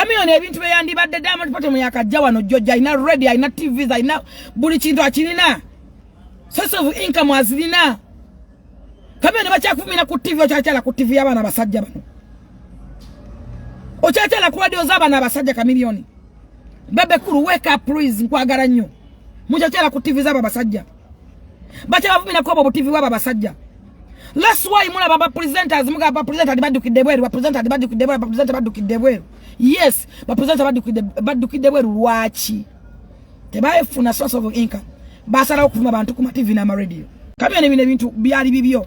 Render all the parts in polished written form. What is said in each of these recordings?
Kamio ne ebintu byandibadde Diamond Platnumz yakajja wano Georgia ina radio ina TV ina buli kintu akirina source of income azirina Kamio ne bakyakufumira ku TV okyachala ku TV y'abaana basajja bano okyachala ku radio z'abaana basajja kamilioni bebe kuru wake up please nkwagala nnyo mukyachala ku TV z'aba basajja bakyabafumira ko bo TV w'aba basajja. That's why mula baba presenters muga baba presenter badukide bweru presenter badukide bweru presenter badukide bweru yes ba presenter badukide bweru lwachi tebaefuna source of income basala okufuma abantu ku TV na radio Kamio ne bine bintu byali bibyo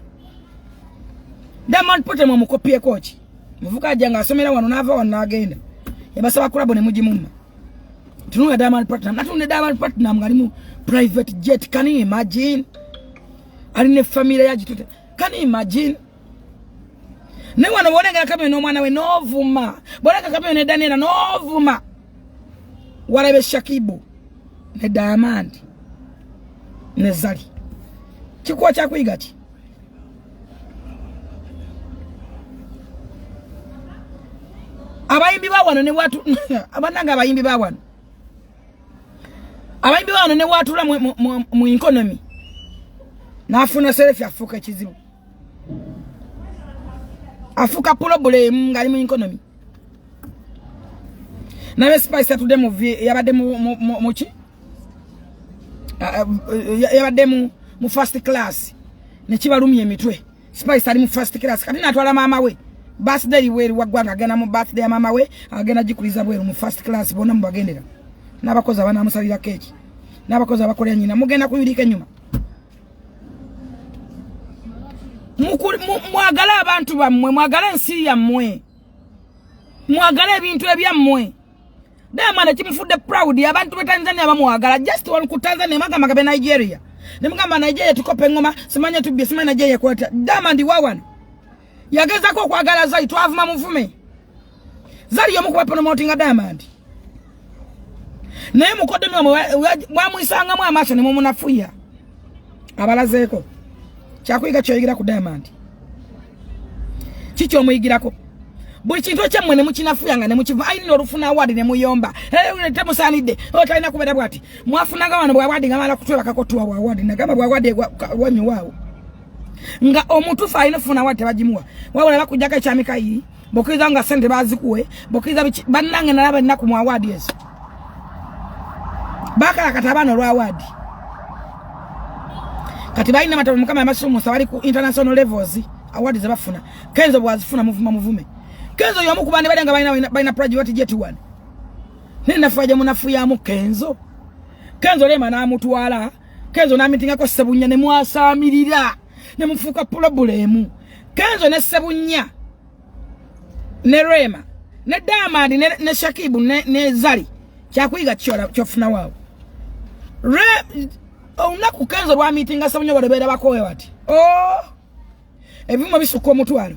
Diamond Platnumz mu Mukope coach muvuka janga asomera wano nava wano agenda yabasaba kulabo ne mujimumma tunuya Diamond Platnumz natunde Diamond Platnumz ngalimu private jet can you imagine aline familia yajitute. Can you imagine? Ne wana boneka Kamio no mwana we novuma. Boneka Kamio ne Daniela novuma. Walabe Shakibu ne Diamond ne Zari. Chikuwa cha kuiga ki? Abayimbi bawano ne watu abananga abayimbi bawano. Abayimbi bawano ne watu la mu economy. Nafuna selfie afuka kizibu. Afuka problem ngali mu economy. Na Spice atude mu yabade mu chi? Yabade mu first class. Ne kibalumye emitwe. Spice ali mu first class. Kati natwala mama we. Birthday we wagwanga agenda mu birthday ya mama we, agenda jikuliza bwe mu first class bona mu bagendera. Nabakozi abana amusalira keki. Nabakozi abakolya nyina mugenda kuyulika nyuma. Mwagala abantu bammwe mwagala ensi yammwe mwagala ebintu ebyammwe Diamond kimufudde proud abantu be Tanzania bamwagala just one ku Tanzania magamba gabe Nigeria ne mugamba Nigeria tukope ngoma simanya tubye simanya Nigeria kwata Diamond wawana yageza ko kwagala Zari twavuma muvume Zari yomu kuba promoting Diamond naye mukodde mwamuisanga mu amaso ne mumunafuya abalazeko Chakuiga choyigira ku Diamond. Chicho omuyigirako. Buli kintu kyamwe ne mukinafuyanga ne mukiva ayini olufuna award ne muyomba. Temusanidde. Otalina kubera bwati. Mwafunanga wano bwa award ngamala kutwala kakotuwa bwa award nagamba bwa award wanyu wao. Nga omuntu fa ayina funa award bajimuwa. Wawala bakujaka chamika yi. Bokiza nga sente bazikuwe. Bokiza bannange nalaba nnaku mu award yesu. Baka katabano lwa award. Kati baina matamu kama amasumu sawali ku international levels award zabafuna Kenzo bwazifuna muvume Kenzo yomu kubande badenga baina project jet 1 nenda faje munafuya mu Kenzo lema na mutwala Kenzo na mitinga ko sebunya ne mwasamirira ne mufuka problem Kenzo ne sebunya ne Rema ne Diamond ne Shakibu ne Zari kyakuiga kyofuna wao Unaku Kenzo lwa meeting asabunyo balebera bakowe wati. Ebimo bisuko mutwalo.